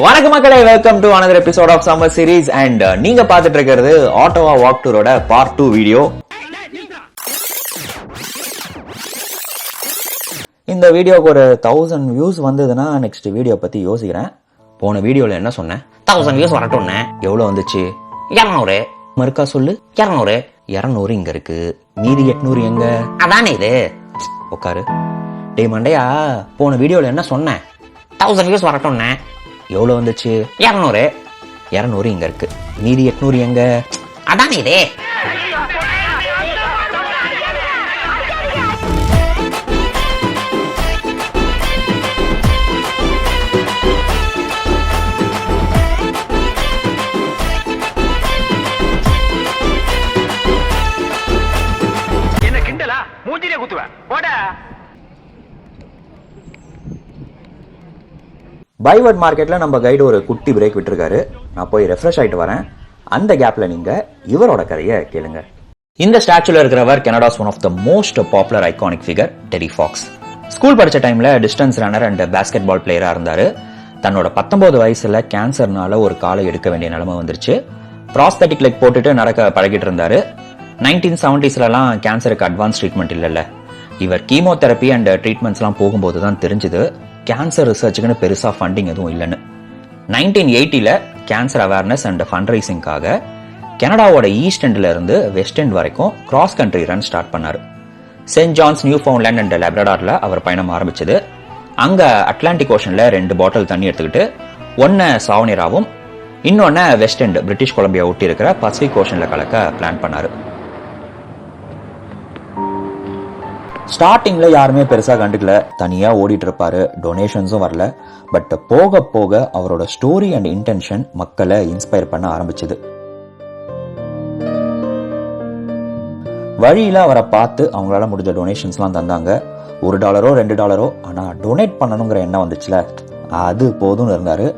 வணக்கம் மக்களே, welcome to another episode of summer series and நீங்க பார்த்துட்டு இருக்கிறது Ottawa walk tour-ஓட part 2 வீடியோ. இந்த வீடியோக்கு ஒரு 1000 வியூஸ் வந்ததுன்னா நெக்ஸ்ட் வீடியோ பத்தி யோசிக்கிறேன். போன வீடியோல என்ன சொன்னேன்? 1000 வியூஸ் வரட்டும்னு. எவ்வளவு வந்துச்சு? 200. மறுக்கா சொல்லு. 200. 200 இங்க இருக்கு, மீதி 800 எங்க? அதானே இது. உட்காரு. டே மண்டையா, போன வீடியோல என்ன சொன்னேன்? 1000 வியூஸ் வரட்டும்னு. எவ்வளவு வந்துச்சு? 200. 200 இங்க இருக்கு, மீதி 800 எங்க? அதானே இது. என்ன கிண்டலா? மூஞ்சிலே குத்துவேன். போடா. பைவர்ட் மார்க்கெட்ல நம்ம கைடு ஒரு குட்டி பிரேக் விட்டுருக்காரு. நான் போய் ரெஃப்ரெஷ் ஆயிட்டு வரேன். அந்த கேப்ல நீங்க இவரோட கதையை கேளுங்க. இந்த ஸ்டாச்சுல இருக்கிறவர் Canada's one of the most popular iconic figure Terry Fox. School படிச்ச டைம்ல distance runner and basketball பிளேயரா இருந்தாரு. தன்னோட 19 வயசுல கேன்சர்னால ஒரு காலை எடுக்க வேண்டிய நிலைமை வந்துருச்சு. ப்ராஸ்தட்டிக் லெக் போட்டுட்டு நடக்க பழகிட்டு இருந்தாரு. 1970ஸ்லாம் கேன்சருக்கு அட்வான்ஸ் ட்ரீட்மெண்ட் இல்லைல்ல. இவர் கீமோதெரப்பி அண்ட் ட்ரீட்மெண்ட்ஸ்லாம் போகும்போது தான் தெரிஞ்சது கேன்சர் ரிசர்ச்சுக்குன்னு பெருசா ஃபண்டிங் எதுவும் இல்லைன்னு. 1980ல கேன்சர் அவேர்னஸ் அண்ட் ஃபண்ட் ரைசிங்காக கனடாவோட ஈஸ்ட் எண்ட்ல இருந்து வெஸ்ட் எண்ட் வரைக்கும் கிராஸ் கண்ட்ரி ரன் ஸ்டார்ட் பண்ணாரு. Saint John's, Newfoundland and லேப்ரடார்ல அவர் பயணம் ஆரம்பிச்சது. அங்க அட்லாண்டிக் ஓஷன்ல 2 பாட்டில் தண்ணி எடுத்துக்கிட்டு ஒன்ன சாவனிராவும் இன்னொன்னு வெஸ்ட் எண்ட் பிரிட்டிஷ் கொலம்பியா ஒட்டி இருக்கிற பசிபிக் ஓஷன்ல கலக்க பிளான் பண்ணாரு. ஸ்டார்டிங்ல யாருமே பெருசா கண்டுக்கல, தனியா ஓடிட்டு இருப்பாரு, டொனேஷன்ஸும் வரல. பட் போக போக அவரோட ஸ்டோரி அண்ட் இன்டென்ஷன் மக்களை இன்ஸ்பயர் பண்ண ஆரம்பிச்சது. வழியில அவரை பார்த்து அவங்களால முடிஞ்ச டொனேஷன்ஸ்லாம் தந்தாங்க. $1 $2, ஆனா டொனேட் பண்ணணுங்கிற எண்ணம் வந்துச்சுல, அது போதும்னு இருந்தாரு.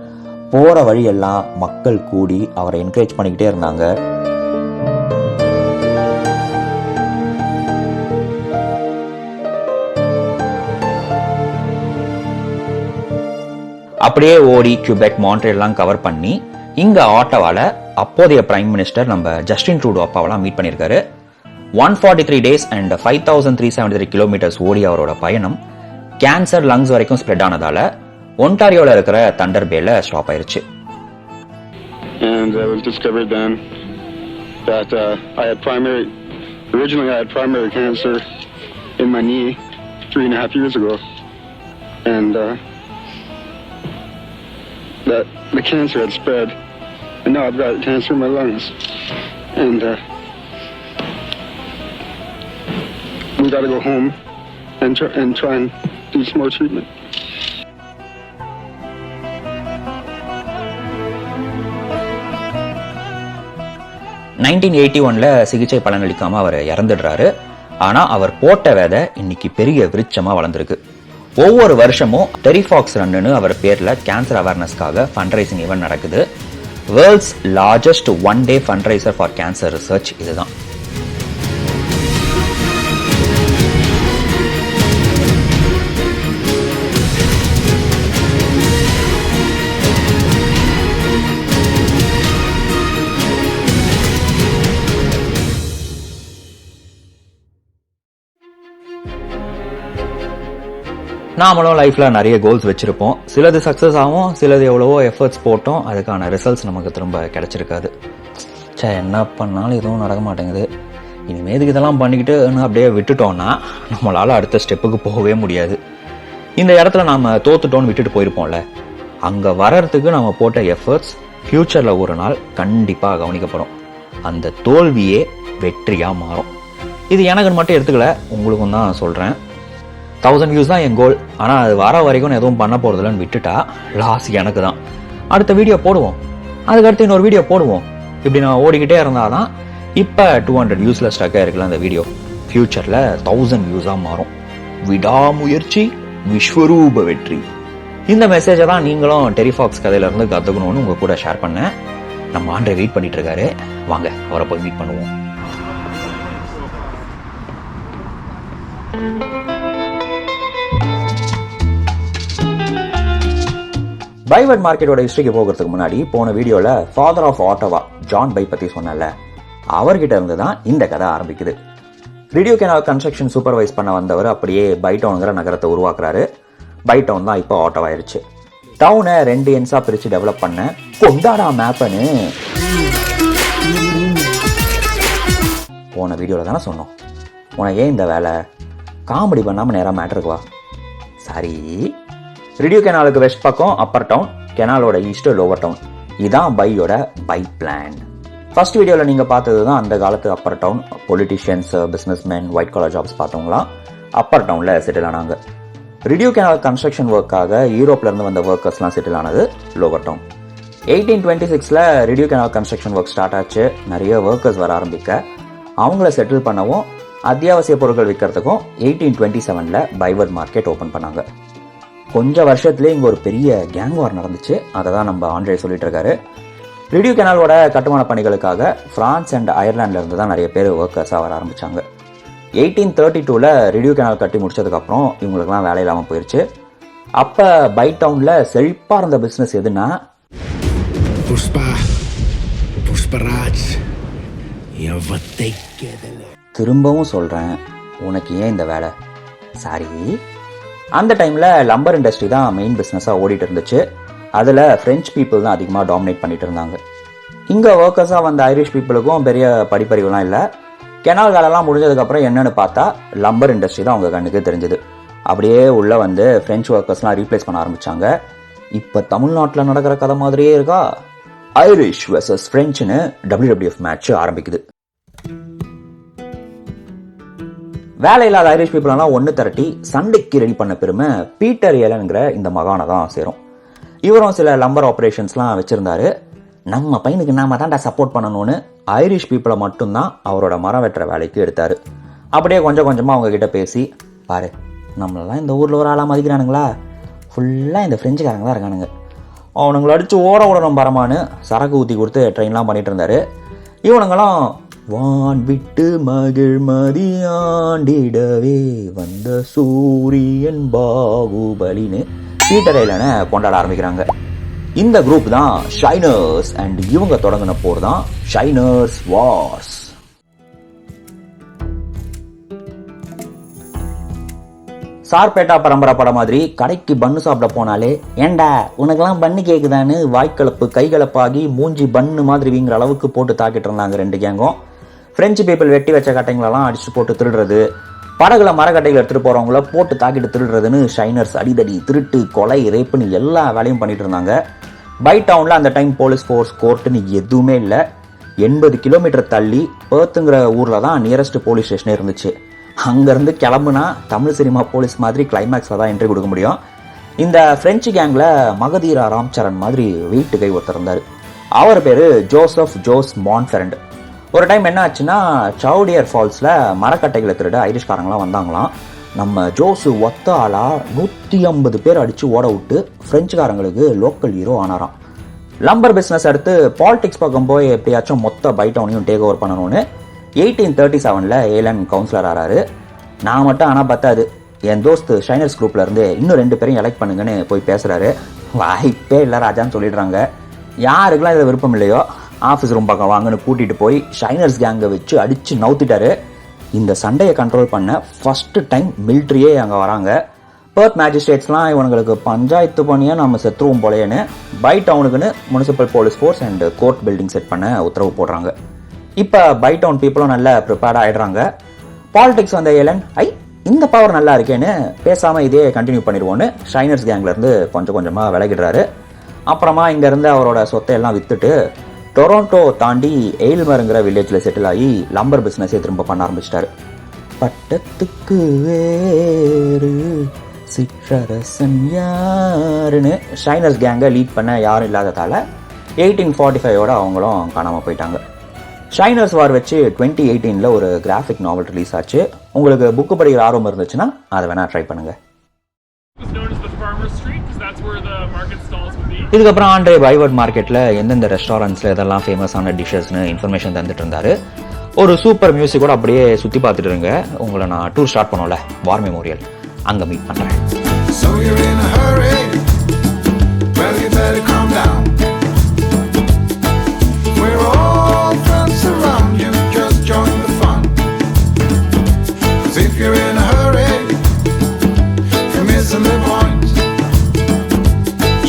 போற வழியெல்லாம் மக்கள் கூடி அவரை என்கரேஜ் பண்ணிக்கிட்டே இருந்தாங்க. அப்படியே ஓடி கியூபெக், மான்ட்ரியல்லாம் கவர் பண்ணி இங்க ஆட்டவால அப்போதைய பிரைம் மினிஸ்டர் நம்ம ஜஸ்டின் ட்ரூடோ அப்பாவெல்லாம் மீட் பண்ணிருக்காரு. 143 டேஸ் அண்ட் 5373 கிலோமீட்டர்ஸ் ஓடி அவரோட பயணம் கேன்சர் லங்ஸ் வரைக்கும் ஸ்ப்ரெட் ஆனதால ஒன்டாரியோல இருக்கிற தண்டர் பேல ஸ்டாப் ஆயிருச்சு. And it was discovered then that originally I had primary cancer in my knee 3.5 years ago, and that the cancer had spread, and now I've got cancer in my lungs, and we got to go home and try and do some more treatment. In 1981ல சிகிச்சை பலனளிக்காம அவர் இறந்துடுறாரு. ஆனா அவர் போட்ட விதை இன்னைக்கு பெரிய விருட்சமா வளர்ந்துருக்கு. ஒவ்வொரு வருஷமும் Terry Fox run அவர் பேர்ல கேன்சர் அவேர்னஸ்க்காக ஃபண்ட் ரைசிங் ஈவென்ட் நடக்குது. World's largest one day fund riser for cancer research இதுதான். நாமளும் லைஃப்ல நிறைய கோல்ஸ் வச்சிருப்போம். சிலது சக்சஸ் ஆகும், சிலது எவ்வளவோ எஃபர்ட்ஸ் போட்டோம், அதுக்கான ரிசல்ட்ஸ் நமக்கு திரும்ப கிடைச்சிருக்காது. என்ன பண்ணாலும் எதுவும் நடக்க மாட்டேங்குது, இனிமே இதுக்கு இதெல்லாம் பண்ணிக்கிட்டு அப்படியே விட்டுட்டோம்னா நம்மளால அடுத்த ஸ்டெப்புக்கு போகவே முடியாது. இந்த இடத்துல நாம தோத்துட்டோன்னு விட்டுட்டு போயிருப்போம்ல, அங்க வர்றதுக்கு நம்ம போட்ட எஃபர்ட்ஸ் ஃபியூச்சர்ல ஒரு நாள் கண்டிப்பா கவனிக்கப்படும். அந்த தோல்வியே வெற்றியா மாறும். இது எனக்கு மட்டும் எடுத்துக்கல, உங்களுக்கும் தான் சொல்றேன். 1000 வியூஸ் தான் என் கோல். ஆனால் அது வர வரைக்கும் எதுவும் பண்ண போகிறதில்லன்னு விட்டுட்டா லாஸ் எனக்கு தான். அடுத்த வீடியோ போடுவோம், அதுக்கடுத்து இன்னொரு வீடியோ போடுவோம். இப்படி நான் ஓடிக்கிட்டே இருந்தாதான் இப்போ 200 வியூஸில் ஸ்டக்காக இருக்கலாம் அந்த வீடியோ. ஃபியூச்சரில் 1000 வியூஸாக மாறும். விடாமுயற்சி விஸ்வரூப வெற்றி. இந்த மெசேஜை தான் நீங்களும் டெரி ஃபாக்ஸ் கதையிலேருந்து கற்றுக்கணும்னு உங்கள் கூட ஷேர் பண்ணேன். நம்ம ஆண்டை வெயிட் பண்ணிட்டு இருக்காரு, வாங்க அவரை போய் மீட் பண்ணுவோம். பைவர்ட் மார்க்கெட்டோட ஹிஸ்டரிக்கு போகிறதுக்கு முன்னாடி போன வீடியோவில் ஃபாதர் ஆஃப் ஆட்டவா ஜான் பை பற்றி சொன்னல, அவர்கிட்ட இருந்து தான் இந்த கதை ஆரம்பிக்குது. ரேடியோ கேனால் கன்ஸ்ட்ரக்ஷன் சூப்பர்வைஸ் பண்ண வந்தவர் அப்படியே பைடவுனுங்கிற நகரத்தை உருவாக்குறாரு. பைடவுன் தான் இப்போ ஆட்டவா ஆயிடுச்சு. டவுனை 2 என்ஸா பிரித்து டெவலப் பண்ண கொண்டாடா மேப்பன்னு போன வீடியோவில் தானே சொன்னோம். உனக்கு ஏன் இந்த வேலை, காமெடி பண்ணாமல் நேராக மேட்டருக்கு வா. சரி, ரேடியோ கெனாலுக்கு வெஸ்ட் பக்கம் அப்பர் டவுன், கெனாலோட ஈஸ்ட் லோவர் டவுன். இதுதான் பையோட பை பிளான். ஃபர்ஸ்ட் வீடியோவில் நீங்கள் பார்த்தது தான் அந்த காலத்து upper town. Politicians, businessman, white collar jobs பார்த்தவங்களாம் அப்பர் டவுனில் செட்டில் ஆனாங்க. ரேடியோ கெனால் கன்ஸ்ட்ரக்ஷன் ஒர்க்காக யூரோப்லேருந்து வந்த ஒர்க்கர்ஸ்லாம் செட்டில் ஆனது lower town. 1826 Rideau canal construction work start ஆச்சு. நிறைய ஒர்க்கர்ஸ் வர ஆரம்பிக்க அவங்கள செட்டில் பண்ணவும் அத்தியாவசிய பொருட்கள் விற்கிறதுக்கும் 1827 பைவர்ட் மார்க்கெட் ஓப்பன் பண்ணாங்க. கொஞ்சம் வருஷத்துலேயே இங்கே ஒரு பெரிய கேங் வார் நடந்துச்சு. அதை தான் நம்ம ஆண்ட்ரே சொல்லிட்டு இருக்காரு. ரேடியோ கெனாலோட கட்டுமான பணிகளுக்காக பிரான்ஸ் அண்ட் அயர்லாண்ட்லேருந்து தான் நிறைய பேர் ஒர்க்கர்ஸாக வர ஆரம்பித்தாங்க. 1832 ரேடியோ கெனால் கட்டி முடிச்சதுக்கப்புறம் இவங்களுக்குலாம் வேலை இல்லாமல் போயிடுச்சு. அப்போ பை டவுனில் செழிப்பாக இருந்த பிஸ்னஸ் எதுனா புஷ்பராஜ். திரும்பவும் சொல்கிறேன், உனக்கு ஏன் இந்த வேலை? சாரி, அந்த டைமில் லம்பர் இண்டஸ்ட்ரி தான் மெயின் பிஸ்னஸாக ஓடிட்டு இருந்துச்சு. அதில் ஃப்ரெஞ்ச் பீப்புள் தான் அதிகமாக டாமினேட் பண்ணிட்டு இருந்தாங்க. இங்கே ஒர்க்கர்ஸாக வந்த ஐரிஷ் பீப்புளுக்கும் பெரிய படிப்பறிவுலாம் இல்லை. கெனால் வேலைலாம் முடிஞ்சதுக்கப்புறம் என்னன்னு பார்த்தா லம்பர் இண்டஸ்ட்ரி தான் அவங்க கண்ணுக்கு தெரிஞ்சது. அப்படியே உள்ளே வந்து ஃப்ரெஞ்ச் ஒர்க்கர்ஸ்லாம் ரீப்ளேஸ் பண்ண ஆரம்பித்தாங்க. இப்போ தமிழ்நாட்டில் நடக்கிற கதை மாதிரியே இருக்கா. ஐரிஷ் வெர்சஸ் ஃப்ரெஞ்சுன்னு WWF மேட்ச் ஆரம்பிக்குது. வேலை இல்லாத ஐரிஷ் பீப்புளெல்லாம் ஒன்று திரட்டி சண்டைக்கு ரெடி பண்ண பெருமை பீட்டர் ஏலன்கிற இந்த மகானை தான் சேரும். இவரும் சில லம்பர் ஆப்ரேஷன்ஸ்லாம் வச்சுருந்தாரு. நம்ம பையனுக்கு நாம தான்டா சப்போர்ட் பண்ணணும்னு ஐரிஷ் பீப்புளை மட்டும்தான் அவரோட மரம் வெட்டுற வேலைக்கு எடுத்தார். அப்படியே கொஞ்சம் கொஞ்சமாக அவங்க கிட்ட பேசி, பாரு நம்மளெல்லாம் இந்த ஊரில் ஒரு ஆளாக மதிக்கிறானுங்களா, ஃபுல்லாக இந்த ஃப்ரெஞ்சுக்காரங்க தான் இருக்கானுங்க, அவனுங்களை அடித்து ஓட விடணும் பரமானு சரக்கு ஊற்றி கொடுத்து ட்ரெயின்லாம் பண்ணிட்டு இருந்தாரு. இவனுங்களாம் வான் விட்டு மகிழ் மதியாண்டிடவே வந்த சூரியன் பாகுபலின்னு பீட்டர் ஏலனை கொண்டாட ஆரம்பிக்கிறாங்க. இந்த குரூப் தான் ஷைனர்ஸ் அண்ட் இவங்க தொடங்கின போர் தான் ஷைனர்ஸ் வார்ஸ். சார்பேட்டா பரம்பரை படம் மாதிரி கடைக்கு பன்னு சாப்பிட போனாலே, ஏண்டா உனக்கெல்லாம் பன்னு கேக்குதான்னு வாய்க்கலப்பு கைகலப்பாகி மூஞ்சி பன்னு மாதிரி வீங்கிற அளவுக்கு போட்டு தாக்கிட்டு இருந்தாங்க 2 கேங்கும். பிரெஞ்சு பீப்புள் வெட்டி வச்ச கட்டைங்களெல்லாம் அடிச்சு போட்டு திருடுறது, படகுல மரக்கட்டைகள் எடுத்துட்டு போறவங்கள போட்டு தாக்கிட்டு திருடுறதுன்னு ஷைனர்ஸ் அடிதடி, திருட்டு, கொலை, ரேப்புன்னு எல்லா வேலையும் பண்ணிட்டு இருந்தாங்க. பை டவுன்ல அந்த டைம் போலீஸ் ஃபோர்ஸ், கோர்ட்டுன்னு எதுவுமே இல்லை. 80 கிலோமீட்டர் தள்ளி பேர்த்துங்கிற ஊர்ல தான் நியரஸ்ட் போலீஸ் ஸ்டேஷனே இருந்துச்சு. அங்கேருந்து கிளம்புனா தமிழ் சினிமா போலீஸ் மாதிரி கிளைமேக்ஸில் தான் என்ட்ரி கொடுக்க முடியும். இந்த ஃப்ரெஞ்சு கேங்கில் மகதீரா ராம்சரண் மாதிரி வெயிட்டு கை ஒருத்தர் இருந்தார். அவர் பேர் ஜோஸ் மான்ஃபெரண்ட். ஒரு டைம் என்ன ஆச்சுன்னா, சவுடியர் ஃபால்ஸில் மரக்கட்டைகளை திருட ஐரிஷ்காரங்களாம் வந்தாங்களாம். நம்ம ஜோஸு ஒத்த ஆளா 150 பேர் அடித்து ஓட விட்டு ஃப்ரெஞ்சுக்காரங்களுக்கு லோக்கல் ஹீரோ ஆனாராம். லம்பர் பிஸ்னஸ் எடுத்து பாலிடிக்ஸ் பக்கம் போய் எப்படியாச்சும் மொத்த பை டவுனையும் டேக் ஓவர் பண்ணணும்னு 1837 ஏலன் கவுன்சிலர் ஆறாரு. நான் மட்டும் ஆனால் பத்தாது, என் தோஸ்து ஷைனர்ஸ் குரூப்ல இருந்து இன்னும் 2 பேரையும் எலெக்ட் பண்ணுங்கன்னு போய் பேசுறாரு. வாய்ப்பே இல்லை ராஜான்னு சொல்லிடுறாங்க. யாருக்கெல்லாம் இதில் விருப்பம் இல்லையோ ஆஃபீஸ் ரூம் பக்கம் வாங்கன்னு கூட்டிட்டு போய் ஷைனர்ஸ் கேங்கை வச்சு அடிச்சு நவுத்திட்டாரு. இந்த சண்டையை கண்ட்ரோல் பண்ண ஃபர்ஸ்ட் டைம் மிலிட்ரியே அங்கே வராங்க. பர்த் மேஜிஸ்ட்ரேட்ஸ்லாம் இவங்களுக்கு பஞ்சாயத்து பண்ணியா நம்ம செத்துருவோம் போலேன்னு பை டவுனுக்குன்னு municipal police force and court building set பண்ண உத்தரவு போடுறாங்க. இப்போ பை டவுன் பீப்புளும் நல்லா ப்ரிப்பேர்டாக ஆயிடுறாங்க. பாலிடிக்ஸ் வந்த ஏலன், இந்த பவர் நல்லா இருக்கேன்னு பேசாமல் இதே கண்டினியூ பண்ணிடுவோன்னு ஷைனர்ஸ் கேங்லேருந்து கொஞ்சம் கொஞ்சமாக விலகிடுறாரு. அப்புறமா இங்கேருந்து அவரோட சொத்தை எல்லாம் விற்றுட்டு டொரண்டோ தாண்டி எயில்மருங்கிற வில்லேஜில் செட்டில் ஆகி லம்பர் பிஸ்னஸே திரும்ப பண்ண ஆரம்பிச்சிட்டாரு. பட்டத்துக்கு வேறு சிற்றரசன் யாருன்னு ஷைனர்ஸ் கேங்கை லீட் பண்ண யாரும் இல்லாததால் 1845 அவங்களும் காணாமல் போயிட்டாங்க. ஷைனர்ஸ் வார் வச்சு 2018 ஒரு கிராஃபிக் நாவல் ரிலீஸ் ஆச்சு. உங்களுக்கு புக்கு படிக்கிற ஆர்வம் இருந்துச்சுன்னா அதை வேணா ட்ரை பண்ணுங்க. இதுக்கப்புறம் ஆண்ட்ரே பைவர்ட் மார்க்கெட்டில் எந்தெந்த ரெஸ்டாரண்ட்ஸில் இதெல்லாம் ஃபேமஸான டிஷ்ஷஸ்னு இன்ஃபர்மேஷன் தந்துட்டு இருந்தாரு. ஒரு சூப்பர் மியூசிக் கூட அப்படியே சுற்றி பார்த்துட்டு இருங்க. உங்களை நான் டூர் ஸ்டார்ட் பண்ணோம்ல வார் மெமோரியல், அங்கே மீட் பண்ணுறேன்.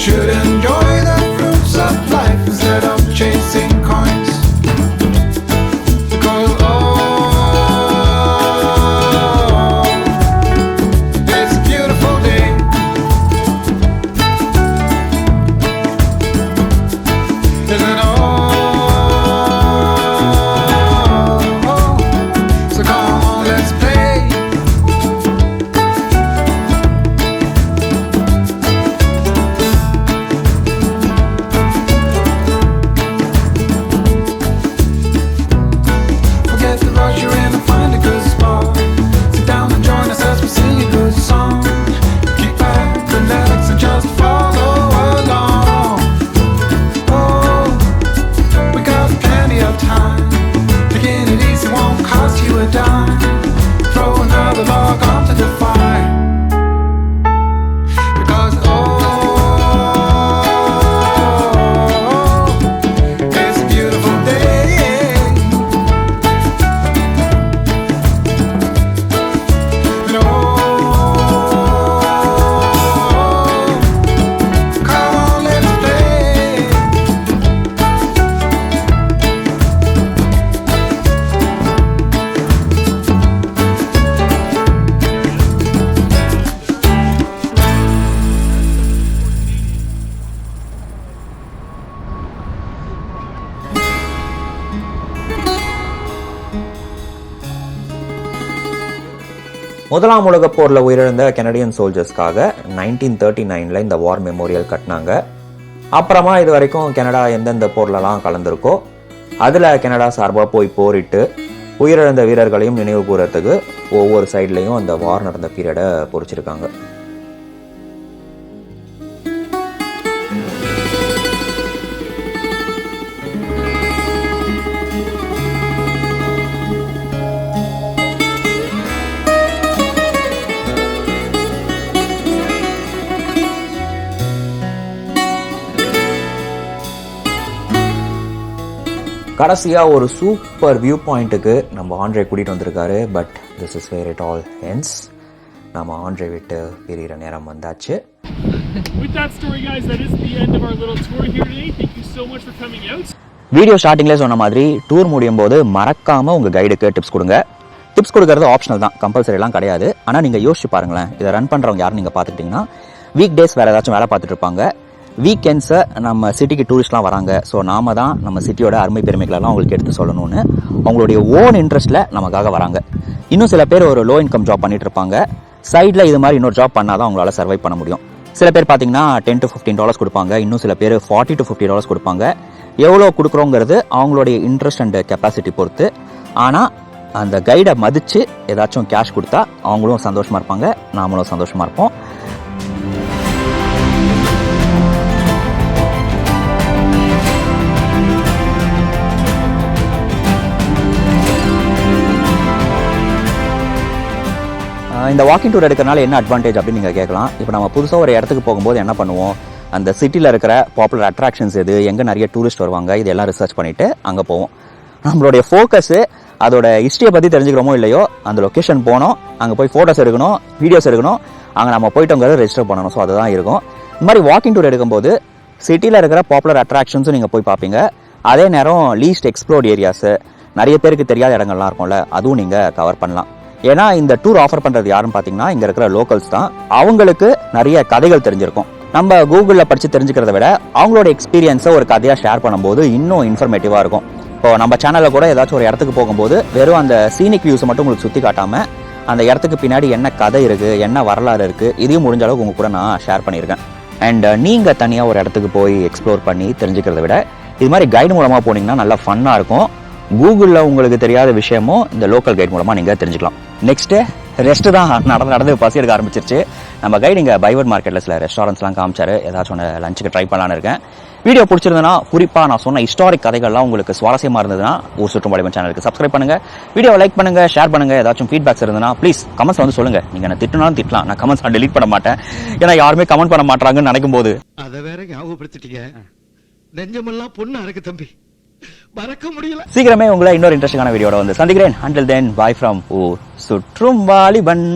should enjoy the fruits of life instead of chasing coins. Because it's a beautiful day. Isn't so come on, let's play. Forget the rush, you're in and find a good spot. Sit down and join us as we sing a good song. Kick back, relax, and just follow along. Oh, we got plenty of time. Taking it easy won't cost you a dime. Throw another log onto the fire. Because it's a beautiful day. And come on, let's play. முதலாம் உலகப் போர்ல உயிரிழந்த Canadian சோல்ஜர்ஸ்க்காக 1939ல இந்த வார் memorial கட்டினாங்க. அப்புறமா இது வரைக்கும் Canada எந்தெந்த போர்லலாம் கலந்துருக்கோ அதில் கனடா சார்பாக போய் போரிட்டு உயிரிழந்த வீரர்களையும் நினைவு கூறத்துக்கு ஒவ்வொரு சைட்லேயும் அந்த வார் நடந்த பீரியடை பொறிச்சிருக்காங்க. கடைசியாக ஒரு சூப்பர் வியூ பாயிண்ட்டுக்கு நம்ம ஆண்ட்ரே கூட்டிகிட்டு வந்திருக்காரு. But this is where it all ends. நம்ம ஆண்ட்ரே விட்டு பிரிகிற நேரம் வந்தாச்சு. With that story, guys, that is the end of our little tour here today. Thank you so much for coming out. Video ஸ்டார்டிங்லேயே சொன்ன மாதிரி டூர் முடியும் போது மறக்காமல் உங்கள் கைடுக்கு டிப்ஸ் கொடுங்க. டிப்ஸ் கொடுக்கறது ஆப்ஷனல் தான், கம்பல்சரிலாம் கிடையாது. ஆனால் நீங்கள் யோசிச்சு பாருங்களேன், இதை ரன் பண்ணுறவங்க யாரும் நீங்கள் பார்த்துக்கிட்டிங்கன்னா வீக் டேஸ் வேறு ஏதாச்சும் வேலை பார்த்துட்டு இருப்பாங்க. வீக்கெண்ட்ஸை நம்ம சிட்டிக்கு டூரிஸ்ட்லாம் வராங்க. ஸோ நாம தான் நம்ம சிட்டியோட அருமை பெருமைகளெல்லாம் அவங்களுக்கு எடுத்து சொல்லணும்னு அவங்களுடைய ஓன் இன்ட்ரெஸ்ட்டில் நமக்காக வராங்க. இன்னும் சில பேர் ஒரு லோ இன்கம் ஜாப் பண்ணிட்டு இருப்பாங்க. சைடில் இது மாதிரி இன்னொரு ஜாப் பண்ணால் தான் அவங்களால சர்வை பண்ண முடியும். சில பேர் பார்த்தீங்கன்னா $10 to $15 கொடுப்பாங்க. இன்னும் சில பேர் $40 to $50 கொடுப்பாங்க. எவ்வளோ கொடுக்குறோங்கிறது அவங்களுடைய இன்ட்ரெஸ்ட் அண்ட் கெப்பாசிட்டி பொறுத்து. ஆனால் அந்த கைடை மதித்து ஏதாச்சும் கேஷ் கொடுத்தா அவங்களும் சந்தோஷமாக இருப்பாங்க, நாமளும் சந்தோஷமாக இருப்போம். இந்த வாக்கிங் டூர் எடுக்கிறனால என்ன அட்வான்டேஜ் அப்படின்னு நீங்கள் கேட்கலாம். இப்போ நம்ம புதுசாக ஒரு இடத்துக்கு போகும்போது என்ன பண்ணுவோம், அந்த சிட்டியில் இருக்கிற பாப்புலர் அட்ராக்ஷன்ஸ் எது, எங்கே நிறைய டூரிஸ்ட் வருவாங்க, இதெல்லாம் ரிசர்ச் பண்ணிவிட்டு அங்கே போவோம். நம்மளுடைய ஃபோக்கஸு அதோட ஹிஸ்ட்ரியை பற்றி தெரிஞ்சுக்கிறோமோ இல்லையோ, அந்த லொக்கேஷன் போனோம், அங்கே போய் ஃபோட்டோஸ் எடுக்கணும், வீடியோஸ் எடுக்கணும், அங்கே நம்ம போயிட்டோங்கிறத ரெஜிஸ்டர் பண்ணணும். ஸோ அதுதான் இருக்கும். இந்த மாதிரி வாக்கிங் டூர் எடுக்கும்போது சிட்டியில் இருக்கிற பாப்புலர் அட்ராக்ஷன்ஸும் நீங்கள் போய் பார்ப்பீங்க. அதே நேரம் லீஸ்ட் எக்ஸ்ப்ளோர்ட் ஏரியாஸு, நிறைய பேருக்கு தெரியாத இடங்கள்லாம் இருக்கும்ல, அதுவும் நீங்கள் கவர் பண்ணலாம். ஏன்னா இந்த டூர் ஆஃபர் பண்ணுறது யாருன்னு பார்த்தீங்கன்னா இங்கே இருக்கிற லோக்கல்ஸ் தான். அவங்களுக்கு நிறைய கதைகள் தெரிஞ்சிருக்கும். நம்ம கூகுளில் படித்து தெரிஞ்சுக்கிறத விட அவங்களோட எக்ஸ்பீரியன்ஸை ஒரு கதையாக ஷேர் பண்ணும்போது இன்னும் இன்ஃபர்மேட்டிவாக இருக்கும். இப்போ நம்ம சேனலில் கூட ஏதாச்சும் ஒரு இடத்துக்கு போகும்போது வெறும் அந்த சீனிக் வியூஸை மட்டும் உங்களுக்கு சுற்றி காட்டாமல் அந்த இடத்துக்கு பின்னாடி என்ன கதை இருக்குது, என்ன வரலாறு இருக்குது, இதையும் முடிஞ்ச அளவுக்கு உங்கள் கூட நான் ஷேர் பண்ணியிருக்கேன். அண்ட் நீங்கள் தனியாக ஒரு இடத்துக்கு போய் எக்ஸ்ப்ளோர் பண்ணி தெரிஞ்சுக்கிறத விட இது மாதிரி கைடு மூலமாக போனீங்கன்னா நல்லா ஃபன்னாக இருக்கும். கூகுளில் உங்களுக்கு தெரியாத விஷயமும் இந்த லோக்கல் கைட் மூலமாக நீங்கள் தெரிஞ்சுக்கலாம். நெக்ஸ்ட்டு ரெஸ்ட்டு தான் நடந்து பசி எடுக்க ஆரம்பிச்சிருச்சு. நம்ம கைடு இங்கே பைவர்ட் மார்க்கெட்டில் சில ரெஸ்டாரண்ட்ஸ்லாம் காமிச்சாரு. ஏதாச்சும் ஒன்று லஞ்சுக்கு ட்ரை பண்ணலான்னு இருக்கேன். வீடியோ பிடிச்சிருந்ததுன்னா, குறிப்பாக நான் சொன்ன ஹிஸ்டாரிக் கதைகள்லாம் உங்களுக்கு சுவாரஸ்யமாக இருந்ததுன்னா ஊர் சுற்றும் வாலிபன் சேனலுக்கு சப்ஸ்கிரைப் பண்ணுங்கள், வீடியோவை லைக் பண்ணுங்கள், ஷேர் பண்ணுங்கள். ஏதாச்சும் ஃபீட்பேக்ஸ் இருந்ததுன்னா ப்ளீஸ் கமெண்ட்ஸ் வந்து சொல்லுங்கள். நீங்கள் என்ன திட்டினாலும் திட்டலாம், நான் கமெண்ட்ஸ் நான் டெலீட் பண்ண மாட்டேன். ஏன்னா யாருமே கமெண்ட் பண்ண மாட்டாங்கன்னு நினைக்கும் போது அதை வேற ஞாபகப்படுத்திட்டீங்க. நெஞ்சமெல்லாம் பொண்ணா இருக்கு தம்பி, மறக்க முடியல. சீக்கிரமே உங்களை இன்னொரு இன்ட்ரெஸ்டிங்கான வீடியோட வந்து சந்திக்கிறேன். Until then, bye from ஊர் சுற்றும் வாலிபன்.